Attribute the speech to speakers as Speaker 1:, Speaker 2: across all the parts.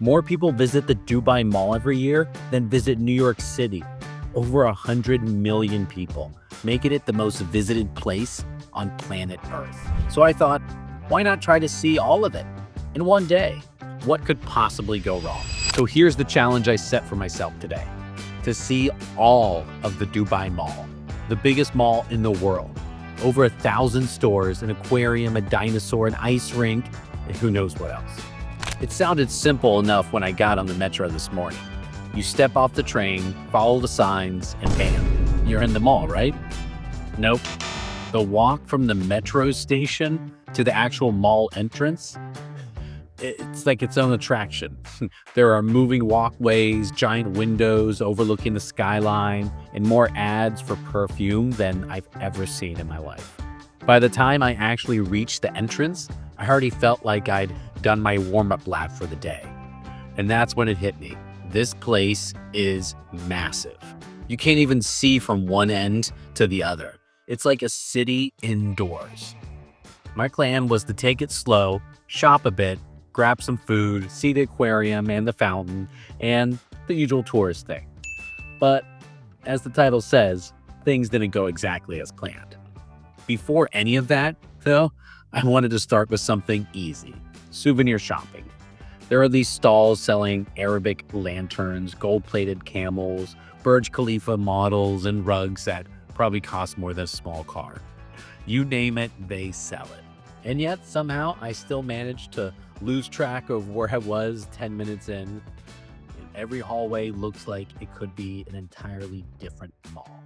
Speaker 1: More people visit the Dubai Mall every year than visit New York City. Over 100 million people, making it the most visited place on planet Earth. So I thought, why not try to see all of it in one day? What could possibly go wrong? So here's the challenge I set for myself today: to see all of the Dubai Mall, the biggest mall in the world. Over 1,000 stores, an aquarium, a dinosaur, an ice rink, and who knows what else. It sounded simple enough when I got on the metro this morning. You step off the train, follow the signs, and bam, you're in the mall, right? Nope. The walk from the metro station to the actual mall entrance, it's like its own attraction. There are moving walkways, giant windows overlooking the skyline, and more ads for perfume than I've ever seen in my life. By the time I actually reached the entrance, I already felt like I'd done my warm-up lap for the day. And that's when it hit me. This place is massive. You can't even see from one end to the other. It's like a city indoors. My plan was to take it slow, shop a bit, grab some food, see the aquarium and the fountain, and the usual tourist thing. But as the title says, things didn't go exactly as planned. Before any of that, though, I wanted to start with something easy: souvenir shopping. There are these stalls selling Arabic lanterns, gold-plated camels, Burj Khalifa models, and rugs that probably cost more than a small car. You name it, they sell it. And yet, somehow, I still managed to lose track of where I was 10 minutes in. And every hallway looks like it could be an entirely different mall.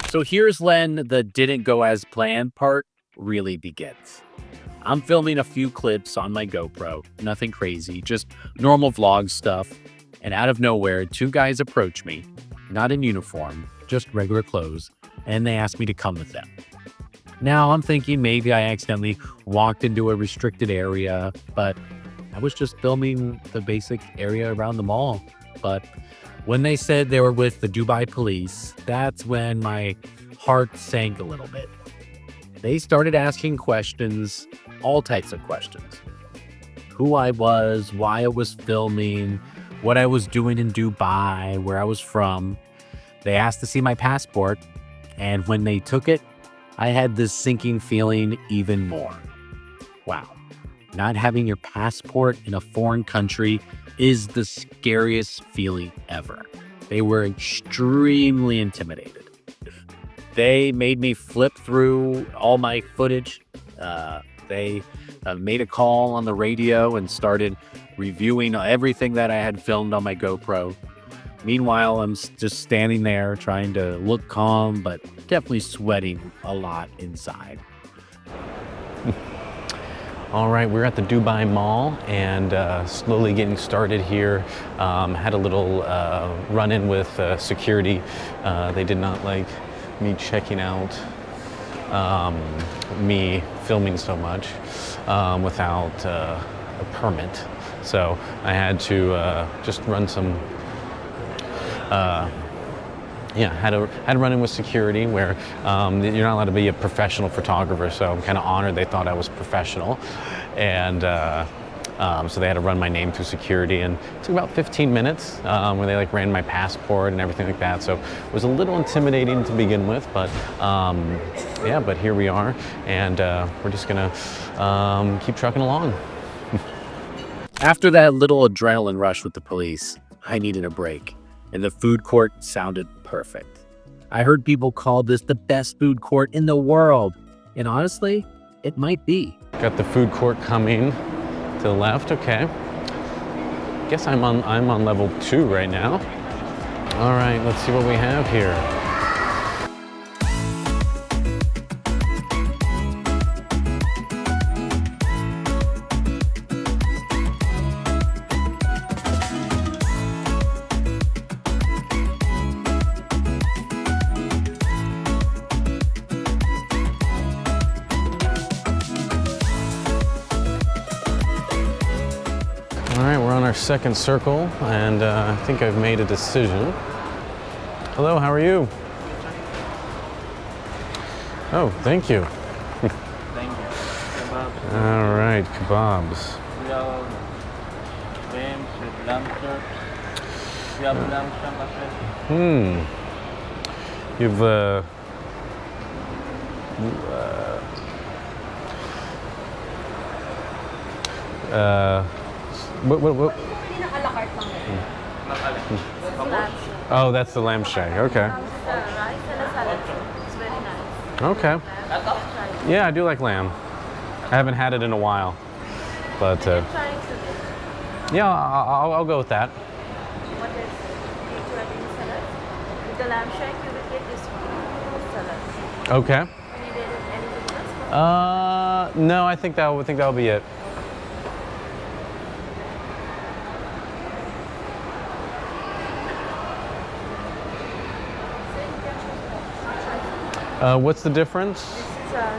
Speaker 1: So here's when the didn't go as planned part really begins. I'm filming a few clips on my GoPro, nothing crazy, just normal vlog stuff. And out of nowhere, two guys approach me, not in uniform, just regular clothes, and they asked me to come with them. Now I'm thinking maybe I accidentally walked into a restricted area, but I was just filming the basic area around the mall. But when they said they were with the Dubai police, that's when my heart sank a little bit. They started asking questions, all types of questions. Who I was, why I was filming, what I was doing in Dubai, where I was from. They asked to see my passport, and when they took it, I had this sinking feeling even more. Wow, not having your passport in a foreign country is the scariest feeling ever. They were extremely intimidated. They made me flip through all my footage. They made a call on the radio and started reviewing everything that I had filmed on my GoPro. Meanwhile, I'm just standing there trying to look calm, but definitely sweating a lot inside.
Speaker 2: All right, we're at the Dubai Mall and slowly getting started here. Had a little run-in with security. They did not like me checking out me filming so much without a permit. So I had to just run some had to run in with security where you're not allowed to be a professional photographer, so I'm kind of honored they thought I was professional. And so they had to run my name through security, and it took about 15 minutes where they like ran my passport and everything like that. So it was a little intimidating to begin with, but yeah, but here we are, and we're just gonna keep trucking along.
Speaker 1: After that little adrenaline rush with the police, I needed a break, and the food court sounded perfect. I heard people call this the best food court in the world, and honestly, it might be.
Speaker 2: Got the food court coming to the left. Okay. Guess I'm on level 2 right now. All right, let's see what we have here. All right, we're on our second circle, and I think I've made a decision. Hello, how are you? Oh, thank you.
Speaker 3: Thank you. Kebab.
Speaker 2: All right, kebabs.
Speaker 3: We are lamb, Lamb shank. You have lamb shank as well.
Speaker 2: You've what? Oh, that's the lamb shank. Okay.
Speaker 4: It's very nice.
Speaker 2: Okay. Yeah, I do like lamb. I haven't had it in a while, but
Speaker 4: Trying today.
Speaker 2: yeah, I'll go with that.
Speaker 4: What is you having salad? With the lamb shank, you will get this one. Salad.
Speaker 2: Okay.
Speaker 4: You need anything else?
Speaker 2: No, I think that'll be it. What's the difference?
Speaker 4: This is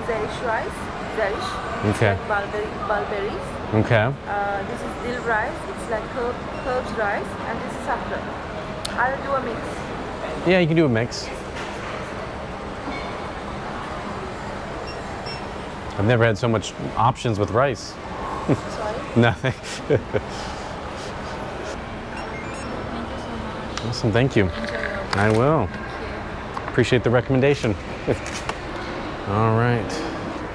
Speaker 4: Zerish rice. Zerish.
Speaker 2: Okay.
Speaker 4: Barberries.
Speaker 2: Okay.
Speaker 4: This is dill rice. It's like herbs rice. And this is saffron. I'll do a mix.
Speaker 2: Yeah, you can do a mix. I've never had so much options with rice.
Speaker 4: Sorry.
Speaker 2: Nothing.
Speaker 4: Thank you so much.
Speaker 2: Awesome, thank you.
Speaker 4: Enjoy your
Speaker 2: I will.
Speaker 4: Thank
Speaker 2: Appreciate the recommendation. All right,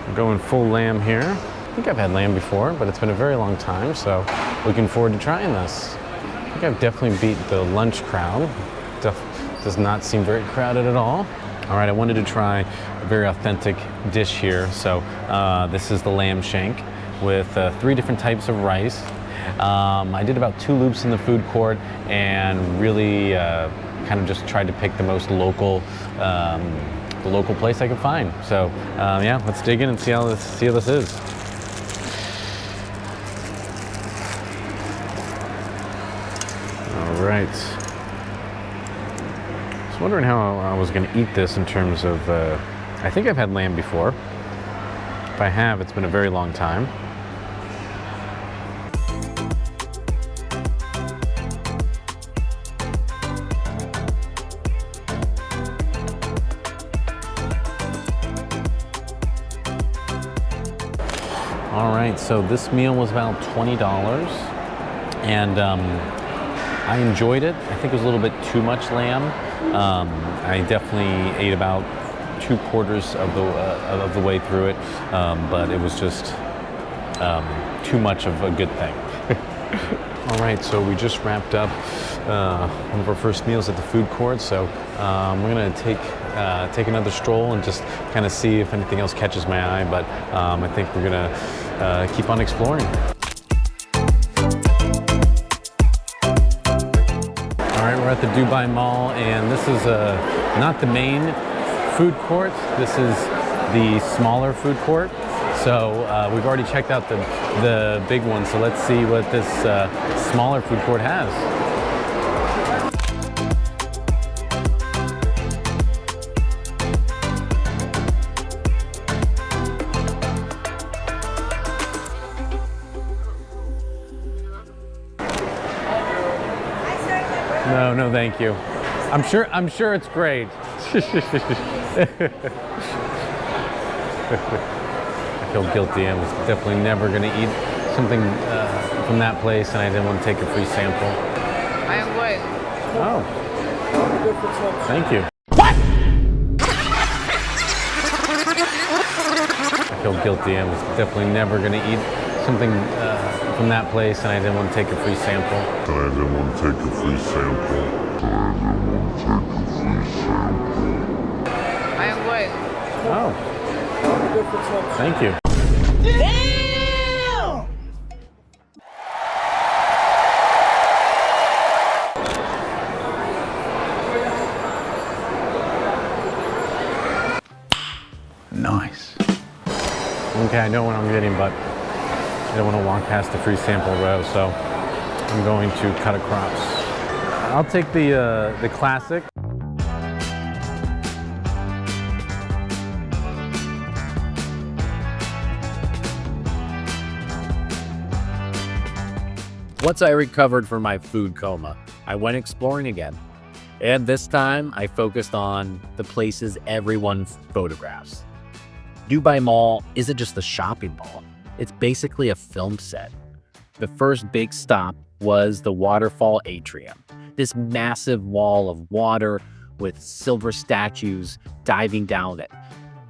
Speaker 2: I'm going full lamb here. I think I've had lamb before, but it's been a very long time, so looking forward to trying this. I think I've definitely beat the lunch crowd. Does not seem very crowded at all. All right, I wanted to try a very authentic dish here. So this is the lamb shank with 3 different types of rice. I did about 2 loops in the food court and really kind of just tried to pick the most local place I could find. So yeah, let's dig in and see how this is. All right. I was wondering how I was going to eat this in terms of. I think I've had lamb before. If I have, it's been a very long time. All right, so this meal was about $20, and I enjoyed it. I think it was a little bit too much lamb. I definitely ate about 2/4 of the way through it, but it was just too much of a good thing. All right, so we just wrapped up one of our first meals at the food court, so we're gonna take another stroll and just kind of see if anything else catches my eye, but I think we're gonna keep on exploring. All right, we're at the Dubai Mall, and this is not the main food court. This is the smaller food court. So we've already checked out the big one, so let's see what this smaller food court has. No, thank you. I'm sure it's great. I feel guilty. I was definitely never going to eat something from that place, and I didn't want to take a free sample.
Speaker 5: I am great.
Speaker 2: Oh, thank you. I feel guilty. I was definitely never going to eat something from that place, and I didn't want to take a free sample.
Speaker 5: I am great.
Speaker 2: Oh, thank you.
Speaker 6: Nice.
Speaker 2: Okay, I know what I'm getting, but I don't want to walk past the free sample row, so I'm going to cut across. I'll take the classic.
Speaker 1: Once I recovered from my food coma, I went exploring again. And this time, I focused on the places everyone photographs. Dubai Mall isn't just a shopping mall. It's basically a film set. The first big stop was the Waterfall Atrium. This massive wall of water with silver statues diving down it.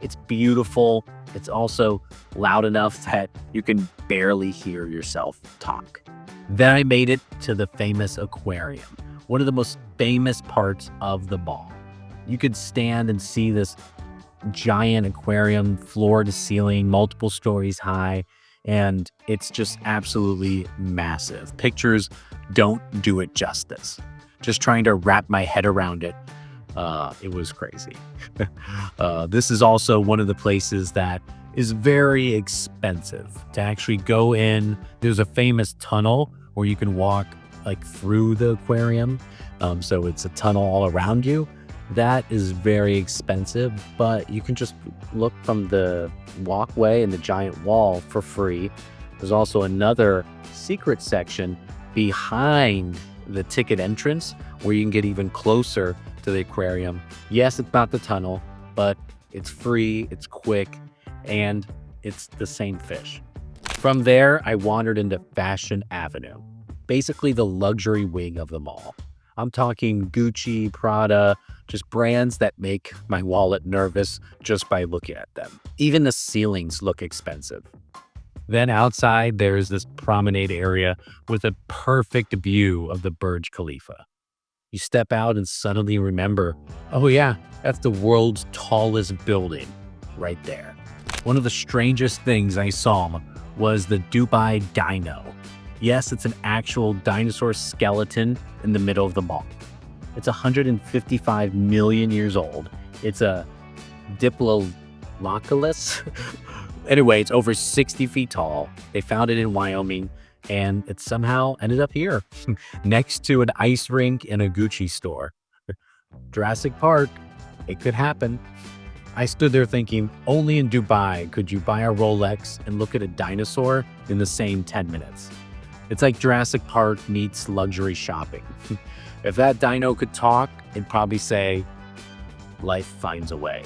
Speaker 1: It's beautiful. It's also loud enough that you can barely hear yourself talk. Then I made it to the famous aquarium, one of the most famous parts of the mall. You could stand and see this giant aquarium, floor to ceiling, multiple stories high, and it's just absolutely massive. Pictures don't do it justice. Just trying to wrap my head around it, it was crazy. This is also one of the places that is very expensive to actually go in. There's a famous tunnel where you can walk like through the aquarium. So it's a tunnel all around you. That is very expensive, but you can just look from the walkway and the giant wall for free. There's also another secret section behind the ticket entrance where you can get even closer to the aquarium. Yes, it's not the tunnel, but it's free, it's quick, and it's the same fish. From there, I wandered into Fashion Avenue, basically the luxury wing of the mall. I'm talking Gucci, Prada, just brands that make my wallet nervous just by looking at them. Even the ceilings look expensive. Then outside, there's this promenade area with a perfect view of the Burj Khalifa. You step out and suddenly remember, oh yeah, that's the world's tallest building right there. One of the strangest things I saw was the Dubai Dino. Yes, it's an actual dinosaur skeleton in the middle of the mall. It's 155 million years old. It's a Diplodocus. Anyway, it's over 60 feet tall. They found it in Wyoming, and it somehow ended up here, next to an ice rink and a Gucci store. Jurassic Park, it could happen. I stood there thinking, only in Dubai could you buy a Rolex and look at a dinosaur in the same 10 minutes. It's like Jurassic Park meets luxury shopping. If that dino could talk, it'd probably say, life finds a way.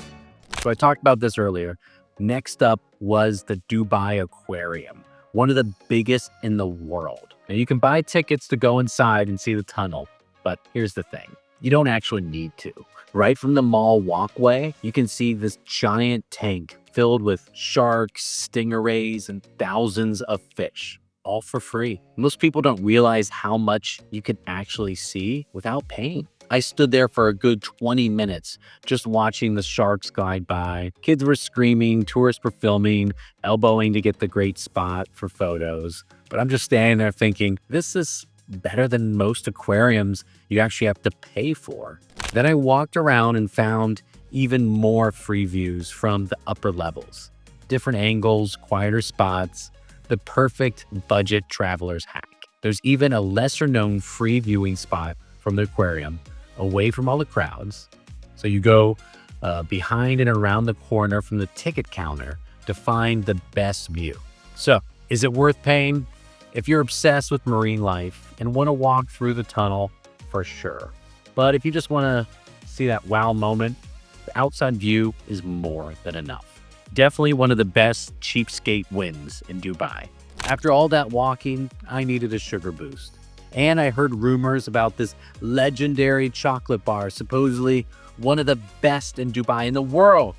Speaker 1: So I talked about this earlier. Next up was the Dubai Aquarium, one of the biggest in the world. Now you can buy tickets to go inside and see the tunnel, but here's the thing. You don't actually need to. Right from the mall walkway, you can see this giant tank filled with sharks, stingrays, and thousands of fish, all for free. Most people don't realize how much you can actually see without paying. I stood there for a good 20 minutes just watching the sharks glide by. Kids were screaming, tourists were filming, elbowing to get the great spot for photos. But I'm just standing there thinking, this is better than most aquariums you actually have to pay for. Then I walked around and found even more free views from the upper levels. Different angles, quieter spots, the perfect budget traveler's hack. There's even a lesser known free viewing spot from the aquarium, away from all the crowds. So you go behind and around the corner from the ticket counter to find the best view. So is it worth paying? If you're obsessed with marine life and want to walk through the tunnel, for sure. But if you just want to see that wow moment, the outside view is more than enough. Definitely one of the best cheapskate wins in Dubai. After all that walking, I needed a sugar boost. And I heard rumors about this legendary chocolate bar, supposedly one of the best in Dubai in the world.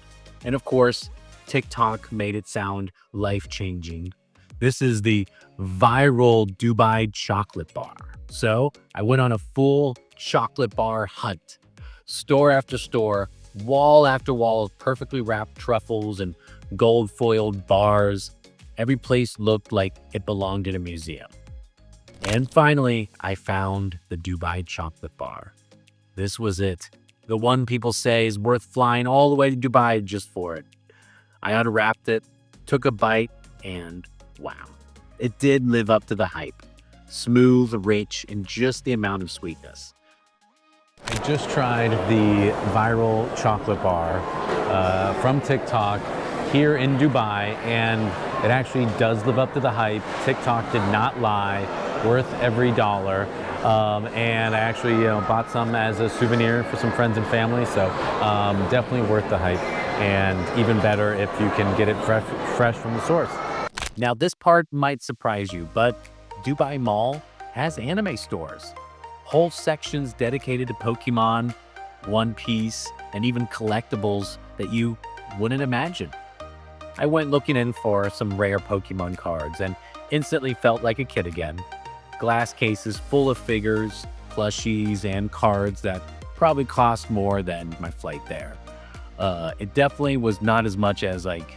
Speaker 1: And of course, TikTok made it sound life-changing. This is the viral Dubai chocolate bar. So I went on a full chocolate bar hunt. Store after store, wall after wall of perfectly wrapped truffles and gold-foiled bars. Every place looked like it belonged in a museum. And finally, I found the Dubai chocolate bar. This was it. The one people say is worth flying all the way to Dubai just for it. I unwrapped it, took a bite, and wow. It did live up to the hype. Smooth, rich, and just the amount of sweetness.
Speaker 2: I just tried the viral chocolate bar from TikTok here in Dubai, and it actually does live up to the hype. TikTok did not lie, worth every dollar. And I actually bought some as a souvenir for some friends and family, so definitely worth the hype, and even better if you can get it fresh from the source.
Speaker 1: Now, this part might surprise you, but Dubai Mall has anime stores. Whole sections dedicated to Pokemon, One Piece, and even collectibles that you wouldn't imagine. I went looking in for some rare Pokemon cards and instantly felt like a kid again. Glass cases full of figures, plushies, and cards that probably cost more than my flight there. It definitely was not as much as like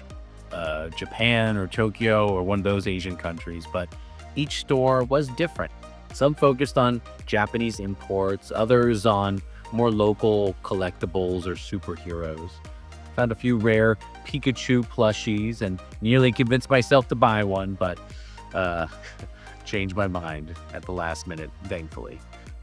Speaker 1: Japan or Tokyo or one of those Asian countries, but each store was different. Some focused on Japanese imports, others on more local collectibles or superheroes. Found a few rare Pikachu plushies and nearly convinced myself to buy one, but changed my mind at the last minute, thankfully.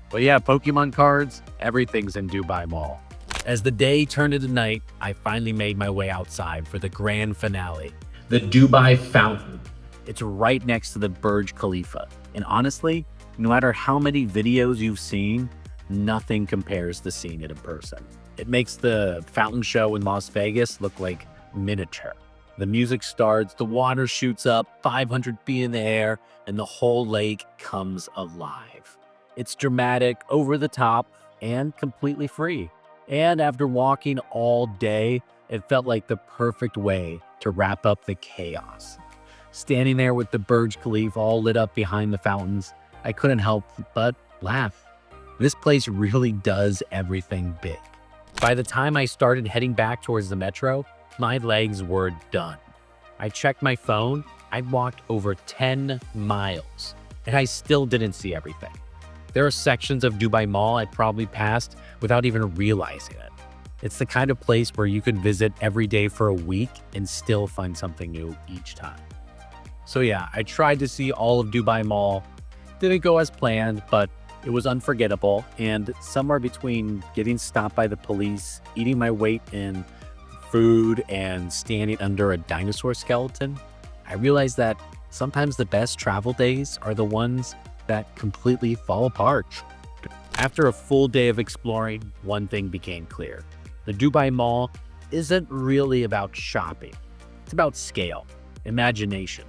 Speaker 1: But yeah, Pokemon cards, everything's in Dubai Mall. As the day turned into night, I finally made my way outside for the grand finale, the Dubai Fountain. It's right next to the Burj Khalifa. And honestly, no matter how many videos you've seen, nothing compares to seeing it in person. It makes the fountain show in Las Vegas look like miniature. The music starts, the water shoots up 500 feet in the air, and the whole lake comes alive. It's dramatic, over the top, and completely free. And after walking all day, it felt like the perfect way to wrap up the chaos. Standing there with the Burj Khalifa all lit up behind the fountains, I couldn't help but laugh. This place really does everything big. By the time I started heading back towards the metro, my legs were done. I checked my phone, I'd walked over 10 miles, and I still didn't see everything. There are sections of Dubai Mall I probably passed without even realizing it. It's the kind of place where you could visit every day for a week and still find something new each time. So yeah, I tried to see all of Dubai Mall. Didn't go as planned, but it was unforgettable. And somewhere between getting stopped by the police, eating my weight in food, and standing under a dinosaur skeleton, I realized that sometimes the best travel days are the ones that completely fall apart. After a full day of exploring, one thing became clear. The Dubai Mall isn't really about shopping. It's about scale, imagination.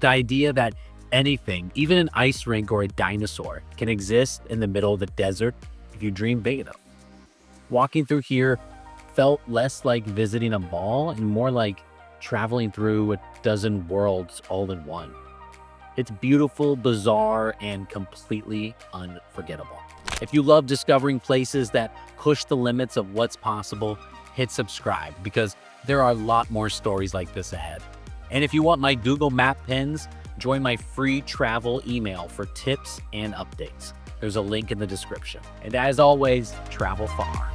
Speaker 1: The idea that anything, even an ice rink or a dinosaur, can exist in the middle of the desert if you dream big enough. Walking through here felt less like visiting a mall and more like traveling through a dozen worlds all in one. It's beautiful, bizarre, and completely unforgettable. If you love discovering places that push the limits of what's possible, hit subscribe because there are a lot more stories like this ahead. And if you want my Google Map pins, join my free travel email for tips and updates. There's a link in the description. And as always, travel far.